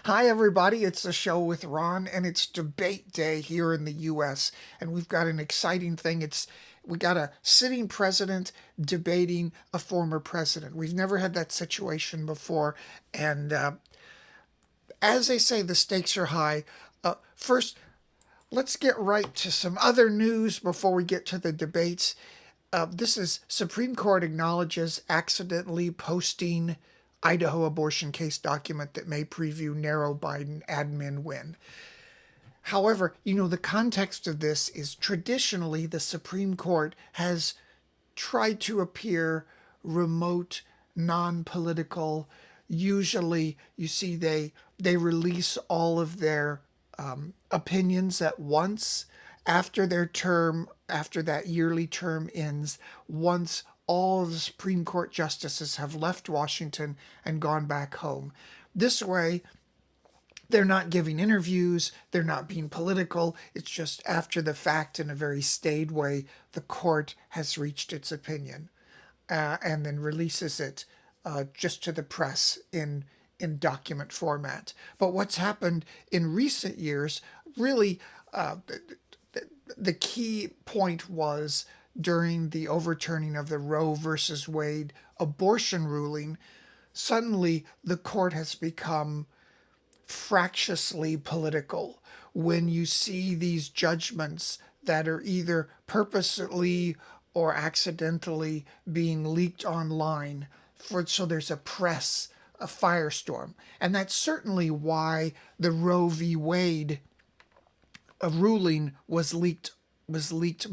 Hi, everybody. It's a show with Ron, and it's debate day here in the U.S. And we've got an exciting thing. We got a sitting president debating a former president. We've never had that situation before, and as they say, the stakes are high. First, let's get right to some other news before we get to the debates. This is Supreme Court acknowledges accidentally posting Idaho abortion case document that may preview narrow Biden admin win. However, the context of this is traditionally the Supreme Court has tried to appear remote, non-political. Usually, you see they release all of their opinions at once after their term, after that yearly term ends, once all of the Supreme Court justices have left Washington and gone back home. This way, they're not giving interviews, they're not being political. It's just after the fact, in a very staid way, the court has reached its opinion and then releases it just to the press in document format. But what's happened in recent years, really, the key point was during the overturning of the Roe versus Wade abortion ruling, suddenly the court has become fractiously political. When you see these judgments that are either purposely or accidentally being leaked online, so there's a firestorm. And that's certainly why the Roe v. Wade ruling was leaked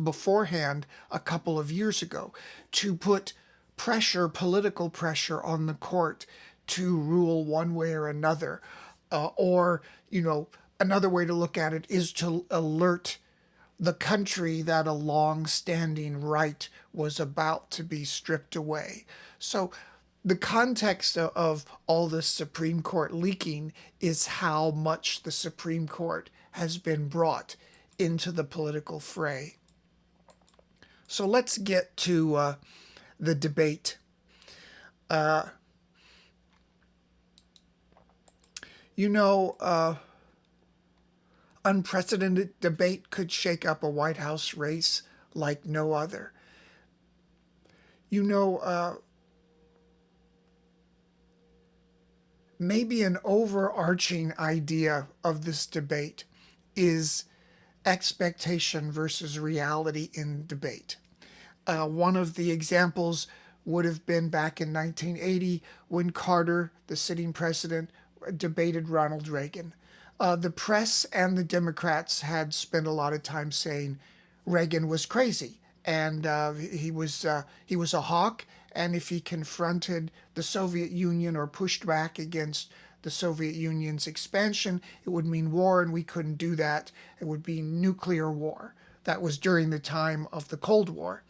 beforehand a couple of years ago to put political pressure on the court to rule one way or another. Another way to look at it is to alert the country that a long-standing right was about to be stripped away. So the context of all this Supreme Court leaking is how much the Supreme Court has been brought into the political fray. So let's get to the debate. Uh, unprecedented debate could shake up a White House race like no other. You know, maybe an overarching idea of this debate is expectation versus reality in debate. One of the examples would have been back in 1980 when Carter, the sitting president, debated Ronald Reagan. The press and the Democrats had spent a lot of time saying Reagan was crazy and he was a hawk, and if he confronted the Soviet Union or pushed back against the Soviet Union's expansion, it would mean war, and we couldn't do that. It would be nuclear war. That was during the time of the Cold War.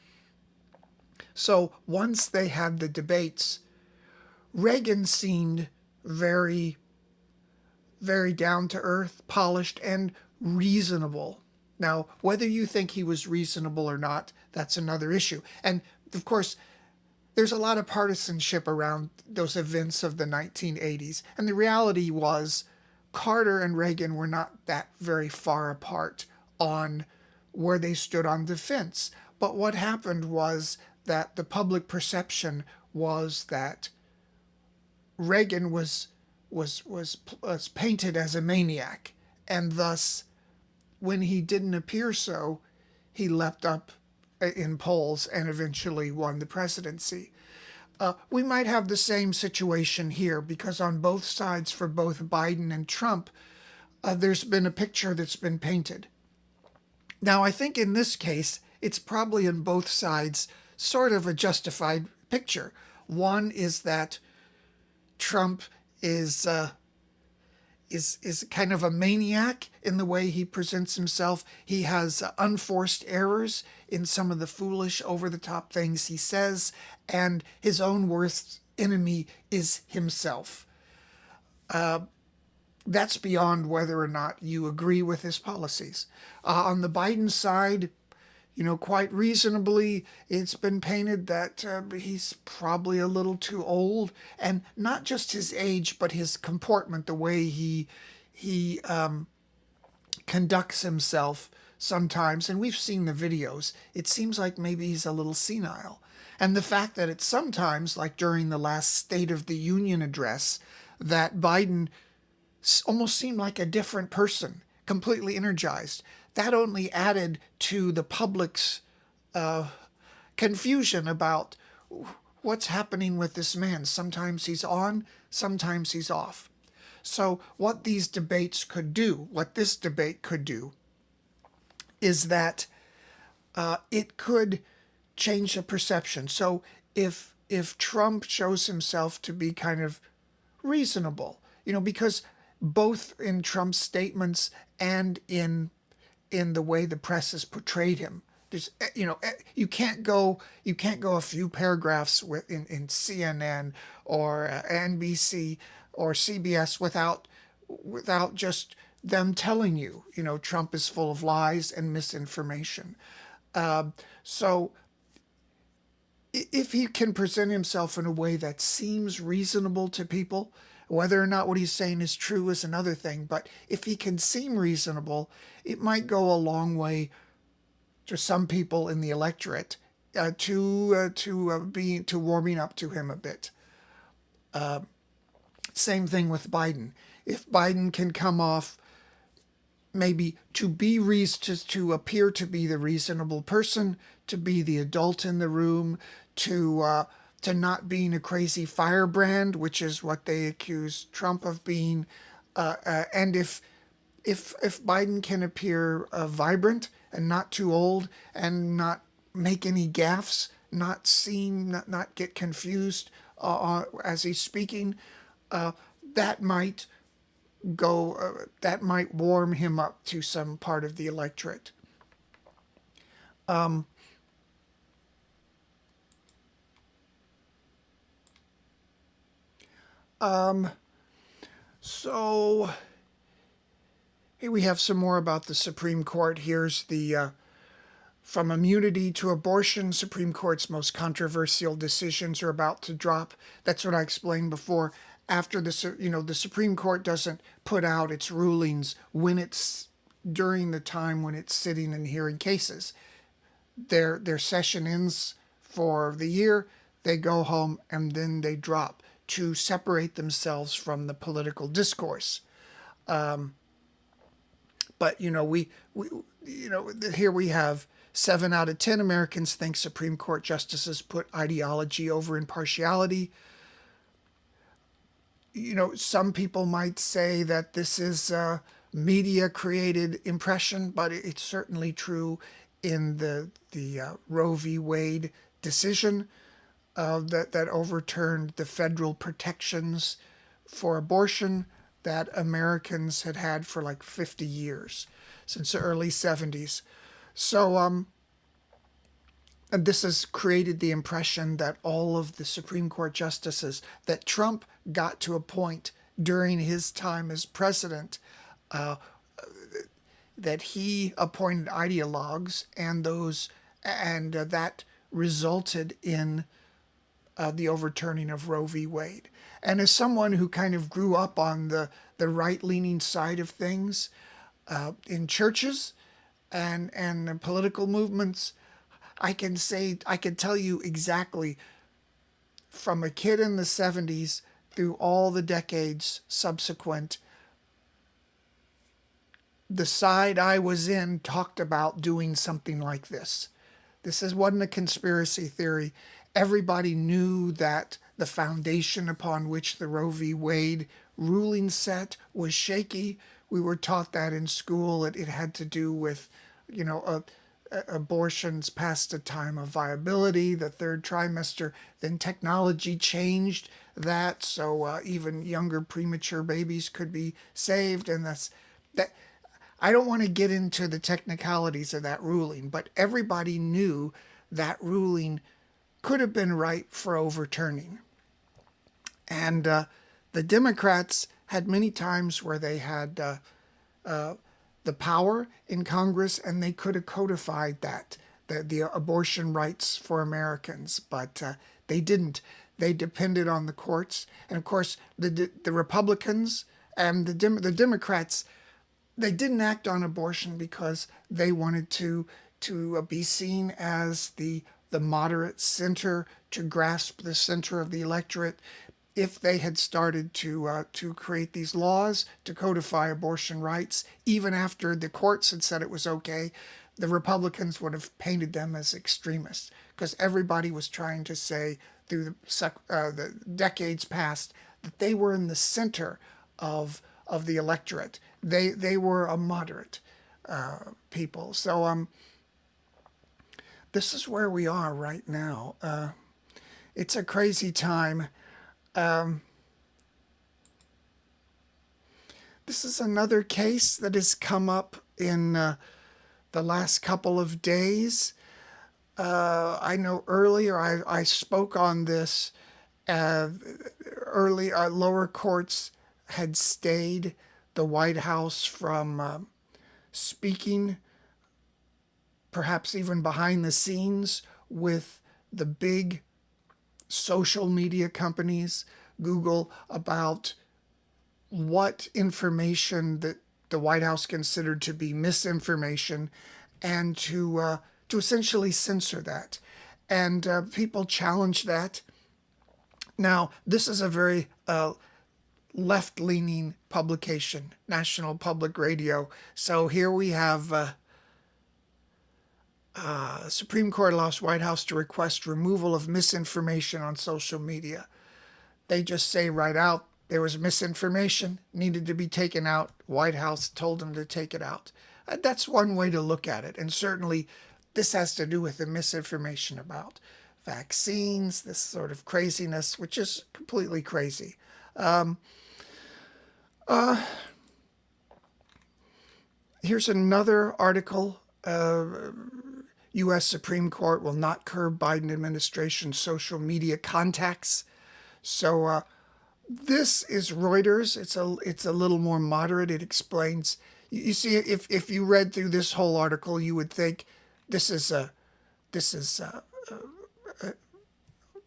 So once they had the debates, Reagan seemed very, very down to earth, polished, and reasonable. Now, whether you think he was reasonable or not, that's another issue. And of course, there's a lot of partisanship around those events of the 1980s. And the reality was Carter and Reagan were not that very far apart on where they stood on defense. But what happened was that the public perception was that Reagan was painted as a maniac, and thus, when he didn't appear so, he leapt up in polls and eventually won the presidency. We might have the same situation here because on both sides, for both Biden and Trump, there's been a picture that's been painted. Now, I think in this case, it's probably in both sides sort of a justified picture. One is that Trump is kind of a maniac in the way he presents himself. He has unforced errors in some of the foolish, over-the-top things he says, and his own worst enemy is himself. That's beyond whether or not you agree with his policies. On the Biden side, quite reasonably, it's been painted that he's probably a little too old, and not just his age, but his comportment, the way he conducts himself sometimes. And we've seen the videos. It seems like maybe he's a little senile. And the fact that it's sometimes, like during the last State of the Union address, that Biden almost seemed like a different person, completely energized. That only added to the public's confusion about what's happening with this man. Sometimes he's on, sometimes he's off. So, what these debates could do, what this debate could do, is that it could change the perception. So, if Trump shows himself to be kind of reasonable, because both in Trump's statements and in the way the press has portrayed him, there's you can't go a few paragraphs in CNN or NBC or CBS without just them telling you, Trump is full of lies and misinformation. So if he can present himself in a way that seems reasonable to people, whether or not what he's saying is true is another thing, but if he can seem reasonable, it might go a long way to some people in the electorate to warming up to him a bit. Same thing with Biden. If Biden can come off maybe to appear to be the reasonable person, to be the adult in the room, to not being a crazy firebrand, which is what they accuse Trump of being, and if Biden can appear vibrant and not too old and not make any gaffes, not get confused as he's speaking, that might that might warm him up to some part of the electorate. So here we have some more about the Supreme Court. Here's the from immunity to abortion, Supreme Court's most controversial decisions are about to drop. That's what I explained before. After the Supreme Court doesn't put out its rulings when it's during the time when it's sitting and hearing cases. Their session ends for the year. They go home and then they drop to separate themselves from the political discourse. But here we have 7 out of 10 Americans think Supreme Court justices put ideology over impartiality. Some people might say that this is a media-created impression, but it's certainly true in the Roe v. Wade decision that overturned the federal protections for abortion that Americans had for like 50 years, since the early 70s. So, and this has created the impression that all of the Supreme Court justices that Trump got to appoint during his time as president, that he appointed ideologues, and that resulted in the overturning of Roe v. Wade. And as someone who kind of grew up on the right-leaning side of things in churches and political movements, I can tell you exactly, from a kid in the 70s through all the decades subsequent, the side I was in talked about doing something like this. Wasn't a conspiracy theory. Everybody knew that the foundation upon which the Roe v. Wade ruling set was shaky. We were taught that in school. It had to do with, abortions past a time of viability, the third trimester. Then technology changed that, so even younger premature babies could be saved, and that. I don't want to get into the technicalities of that ruling, but everybody knew that ruling could have been ripe for overturning. And the Democrats had many times where they had the power in Congress, and they could have codified that the abortion rights for Americans, but they didn't. They depended on the courts, and of course the Republicans and the Democrats, they didn't act on abortion because they wanted to be seen as the moderate center, to grasp the center of the electorate. If they had started to create these laws to codify abortion rights, even after the courts had said it was okay, the Republicans would have painted them as extremists, because everybody was trying to say through the decades past that they were in the center of the electorate. They were a moderate people. So this is where we are right now. It's a crazy time. This is another case that has come up in the last couple of days. I know earlier I spoke on this. Early lower courts had stayed the White House from speaking, perhaps even behind the scenes, with the big social media companies, Google, about what information that the White House considered to be misinformation, and to essentially censor that. And people challenged that. Now, this is a very left-leaning publication, National Public Radio. So here we have Supreme Court allows White House to request removal of misinformation on social media. They just say right out there was misinformation, needed to be taken out. White House told them to take it out. That's one way to look at it. And certainly this has to do with the misinformation about vaccines, this sort of craziness, which is completely crazy. Here's another article. U.S. Supreme Court will not curb Biden administration's social media contacts. So this is Reuters. It's a little more moderate. It explains. You see, if you read through this whole article, you would think this is a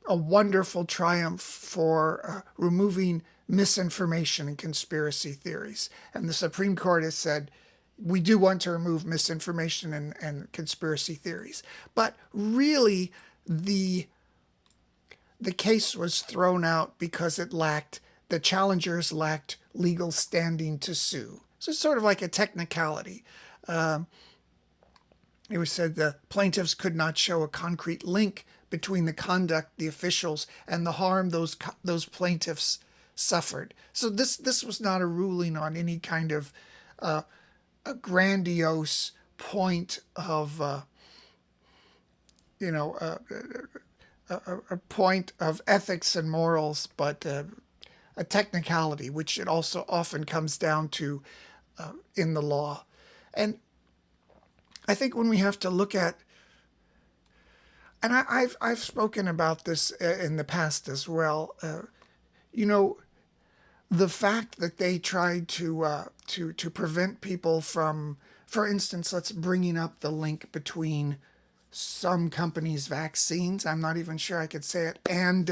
wonderful triumph for removing misinformation and conspiracy theories. And the Supreme Court has said, we do want to remove misinformation and conspiracy theories. But really, the case was thrown out because the challengers lacked legal standing to sue. So it's sort of like a technicality. It was said the plaintiffs could not show a concrete link between the conduct, the officials, and the harm those plaintiffs suffered. So this was not a ruling on any kind of a grandiose point of a point of ethics and morals, but a technicality, which it also often comes down to in the law. And I think when we have to look at, and I've spoken about this in the past as well, the fact that they tried to prevent people from, for instance, let's bringing up the link between some companies' vaccines, I'm not even sure I could say it, and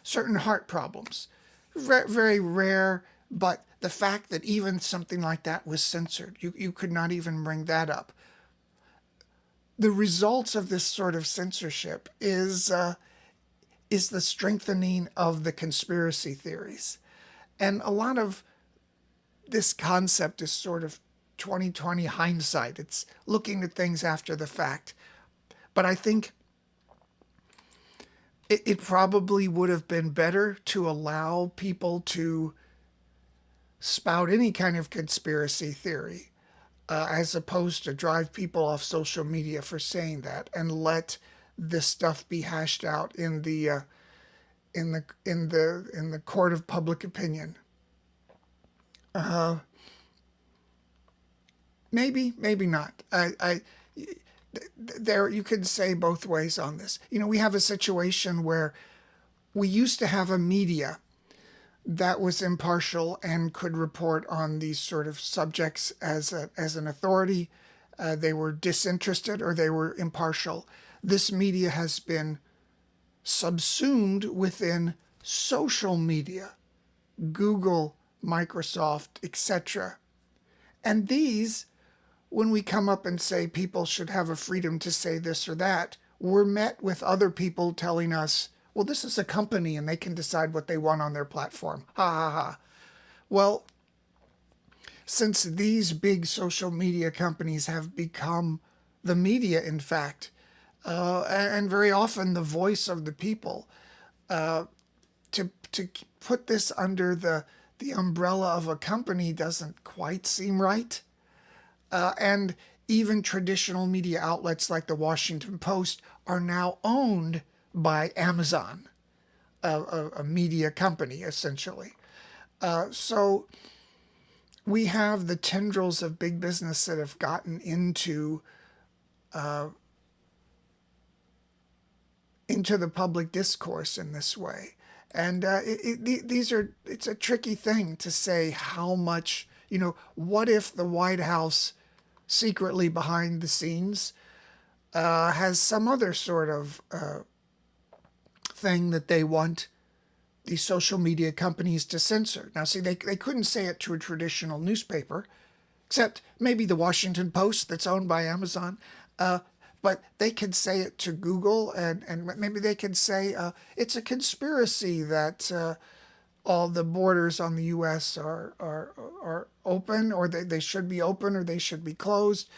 certain heart problems. Very rare, but the fact that even something like that was censored, you could not even bring that up. The results of this sort of censorship is the strengthening of the conspiracy theories. And a lot of this concept is sort of 2020 hindsight. It's looking at things after the fact. But I think it probably would have been better to allow people to spout any kind of conspiracy theory, as opposed to drive people off social media for saying that, and let this stuff be hashed out in the court of public opinion. Maybe not. There you could say both ways on this. We have a situation where we used to have a media that was impartial and could report on these sort of subjects as an authority. they were disinterested or they were impartial. This media has been subsumed within social media, Google, Microsoft, etc. And these, when we come up and say people should have a freedom to say this or that, we're met with other people telling us, well, this is a company and they can decide what they want on their platform. Ha ha ha. Well, since these big social media companies have become the media, in fact, and very often the voice of the people, to put this under the umbrella of a company doesn't quite seem right. And even traditional media outlets like the Washington Post are now owned by Amazon, a media company, essentially. So we have the tendrils of big business that have gotten into the public discourse in this way. And it's a tricky thing to say how much, what if the White House secretly behind the scenes has some other sort of thing that they want these social media companies to censor. Now, see, they couldn't say it to a traditional newspaper, except maybe the Washington Post that's owned by Amazon. But they could say it to Google, and maybe they could say it's a conspiracy that all the borders on the U.S. are open, or they should be open, or they should be closed.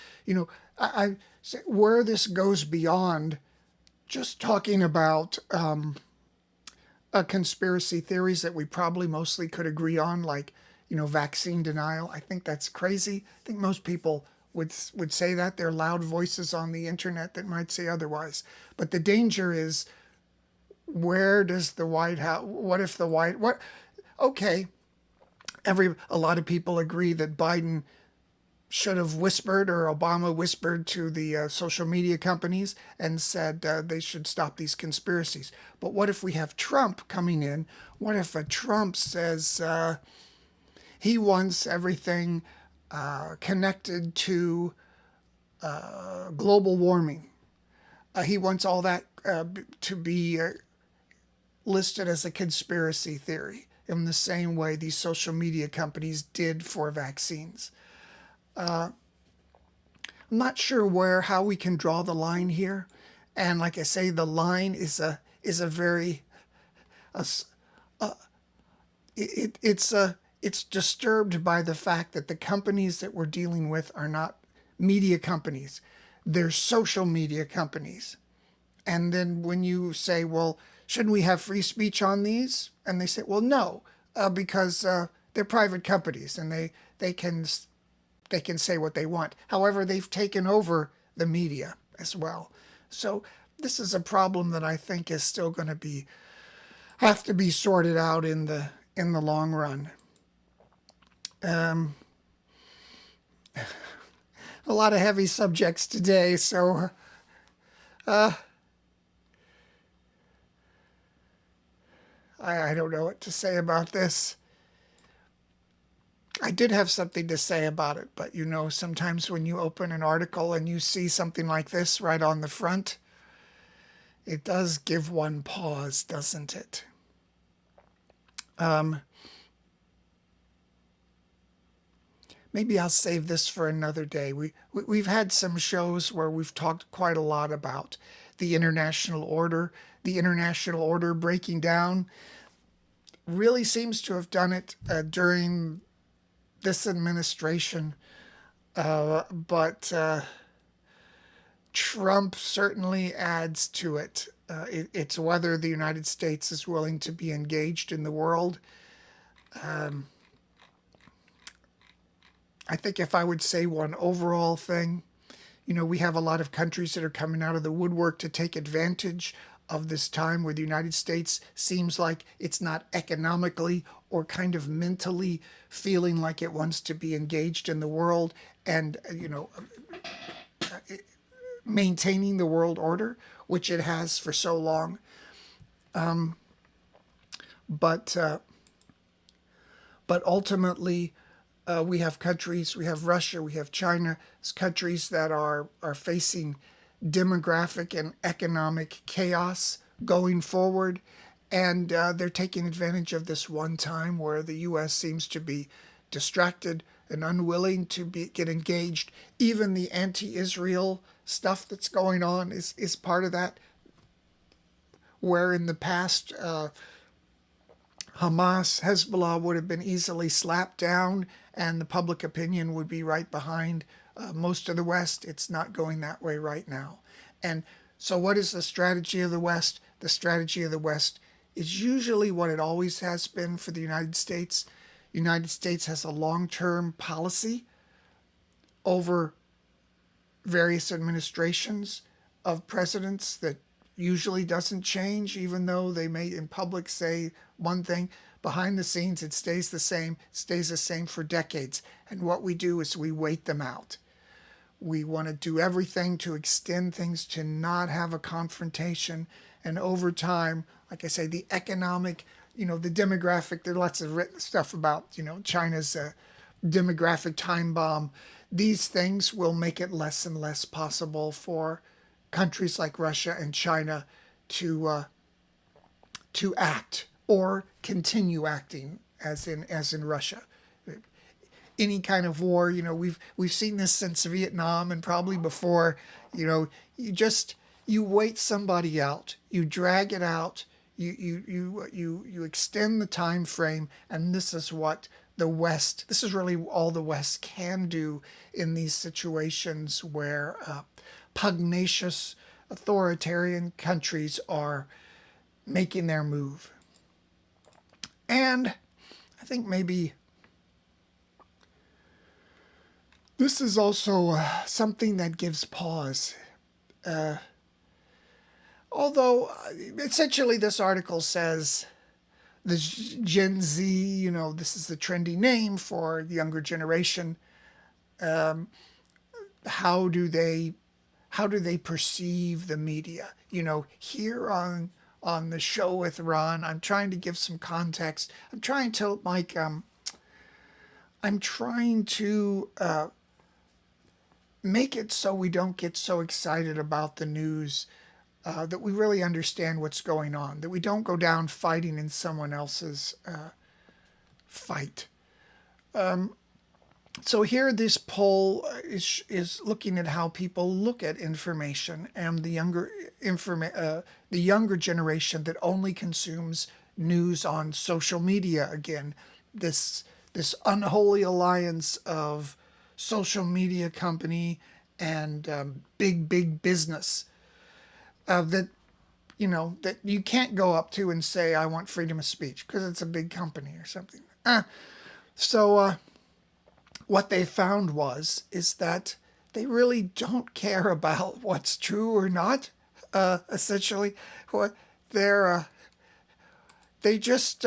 I say where this goes beyond just talking about conspiracy theories that we probably mostly could agree on, like vaccine denial. I think that's crazy. I think most people would say that. There are loud voices on the internet that might say otherwise. But the danger is, where does the White House? What if the White? What? Okay, a lot of people agree that Biden should have whispered, or Obama whispered to the social media companies and said they should stop these conspiracies. But what if we have Trump coming in? What if Trump says he wants everything connected to global warming? He wants all that to be listed as a conspiracy theory in the same way these social media companies did for vaccines. I'm not sure how we can draw the line here, and like I say, the line is a very it's disturbed by the fact that the companies that we're dealing with are not media companies; they're social media companies. And then when you say, well, shouldn't we have free speech on these? And they say, well, no, because they're private companies and they can say what they want. However, they've taken over the media as well. So this is a problem that I think is still going to have to be sorted out in the long run. A lot of heavy subjects today, so I don't know what to say about this. I did have something to say about it, but sometimes when you open an article and you see something like this right on the front, it does give one pause, doesn't it? Maybe I'll save this for another day. We've had some shows where we've talked quite a lot about the international order. The international order breaking down really seems to have done it during this administration, but Trump certainly adds to it. It's whether the United States is willing to be engaged in the world. I think if I would say one overall thing, we have a lot of countries that are coming out of the woodwork to take advantage of this time where the United States seems like it's not economically or kind of mentally feeling like it wants to be engaged in the world and, maintaining the world order, which it has for so long. But ultimately, We have countries, we have Russia, we have China, countries that are facing demographic and economic chaos going forward. And they're taking advantage of this one time where the U.S. seems to be distracted and unwilling to get engaged. Even the anti-Israel stuff that's going on is part of that, where in the past Hamas, Hezbollah would have been easily slapped down and the public opinion would be right behind most of the West. It's not going that way right now. And so what is the strategy of the West? The strategy of the West is usually what it always has been for the United States. The United States has a long-term policy over various administrations of presidents that usually doesn't change, even though they may in public say one thing. Behind the scenes, it stays the same. It stays the same for decades. And what we do is we wait them out. We want to do everything to extend things, to not have a confrontation. And over time, like I say, the economic, the demographic, there's lots of written stuff about, China's demographic time bomb. These things will make it less and less possible for countries like Russia and China to act or continue acting as in Russia. Any kind of war, we've seen this since Vietnam and probably before. You wait somebody out, you drag it out, you extend the time frame, and this is what the West. This is really all the West can do in these situations where pugnacious authoritarian countries are making their move. And I think maybe this is also something that gives pause. Although essentially this article says this Gen Z, this is the trendy name for the younger generation. How do they perceive the media? Here on the show with Ron, I'm trying to give some context. I'm trying to make it so we don't get so excited about the news, that we really understand what's going on, that we don't go down fighting in someone else's fight. So here, this poll is looking at how people look at information, and the younger generation that only consumes news on social media. Again, this unholy alliance of social media company and big business that you can't go up to and say, I want freedom of speech, because it's a big company or something. What they found is that they really don't care about what's true or not. Essentially, what they just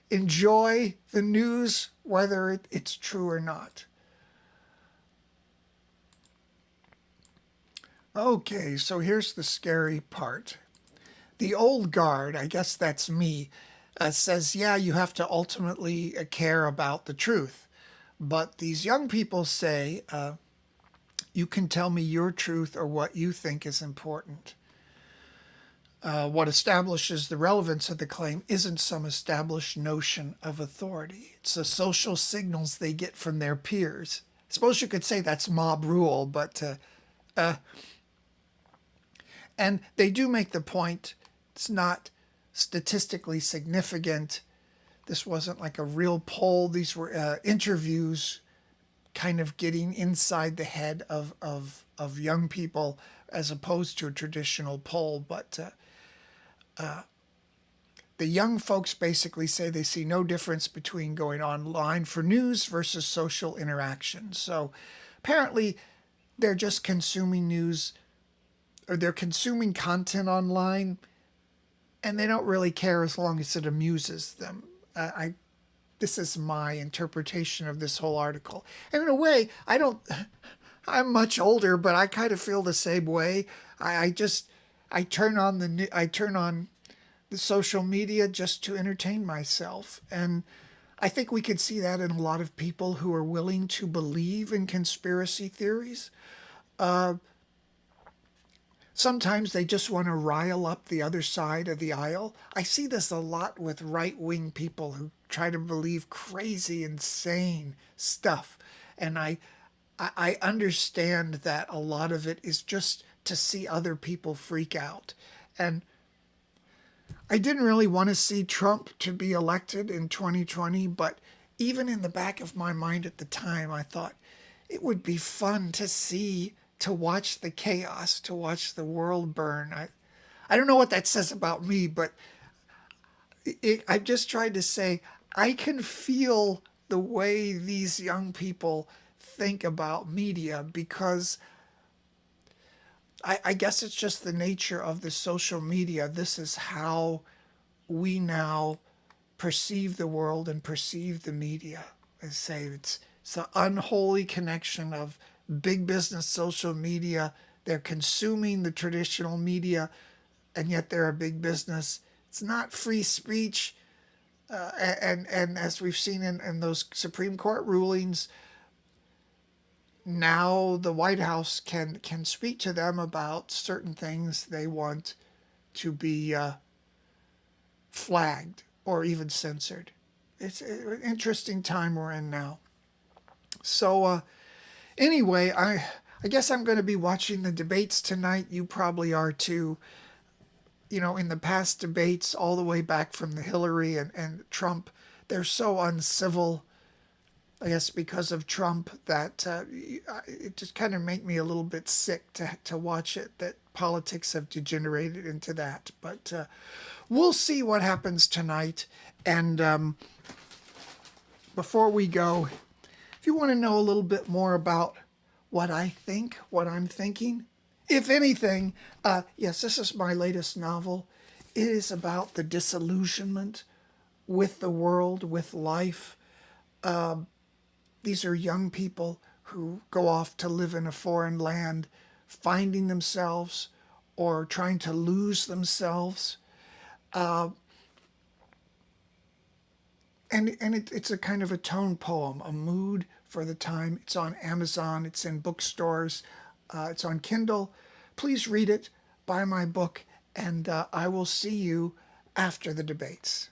enjoy the news, whether it's true or not. Okay, so here's the scary part. The old guard, I guess that's me, says, yeah, you have to ultimately care about the truth. But these young people say, you can tell me your truth or what you think is important. What establishes the relevance of the claim isn't some established notion of authority. It's the social signals they get from their peers. I suppose you could say that's mob rule, but and they do make the point, it's not statistically significant. This wasn't like a real poll. These were interviews kind of getting inside the head of young people as opposed to a traditional poll. But the young folks basically say they see no difference between going online for news versus social interaction. So apparently they're just consuming news, or they're consuming content online, and they don't really care as long as it amuses them. This is my interpretation of this whole article. And in a way, I'm much older, but I kind of feel the same way. I turn on the social media just to entertain myself. And I think we could see that in a lot of people who are willing to believe in conspiracy theories. Sometimes they just want to rile up the other side of the aisle. I see this a lot with right wing people who try to believe crazy, insane stuff. And I understand that a lot of it is just to see other people freak out. And I didn't really want to see Trump to be elected in 2020, but even in the back of my mind at the time, I thought it would be fun to see, to watch the chaos, to watch the world burn. I don't know what that says about me, but I just tried to say I can feel the way these young people think about media because I guess it's just the nature of the social media. This is how we now perceive the world and perceive the media. I say it's an unholy connection of big business social media. They're consuming the traditional media, and yet they're a big business. It's not free speech, and as we've seen in those Supreme Court rulings, now the White House can speak to them about certain things they want to be flagged or even censored. It's an interesting time we're in now. So anyway, I guess I'm going to be watching the debates tonight. You probably are too. You know, in the past debates, all the way back from the Hillary and Trump, they're so uncivil. I guess because of Trump, that it just kind of make me a little bit sick to watch it, that politics have degenerated into that. But we'll see what happens tonight. And before we go, if you want to know a little bit more about what I think, what I'm thinking, if anything, yes, this is my latest novel. It is about the disillusionment with the world, with life. These are young people who go off to live in a foreign land, finding themselves or trying to lose themselves. It's a kind of a tone poem, a mood for the time. It's on Amazon. It's in bookstores. It's on Kindle. Please read it, buy my book, and I will see you after the debates.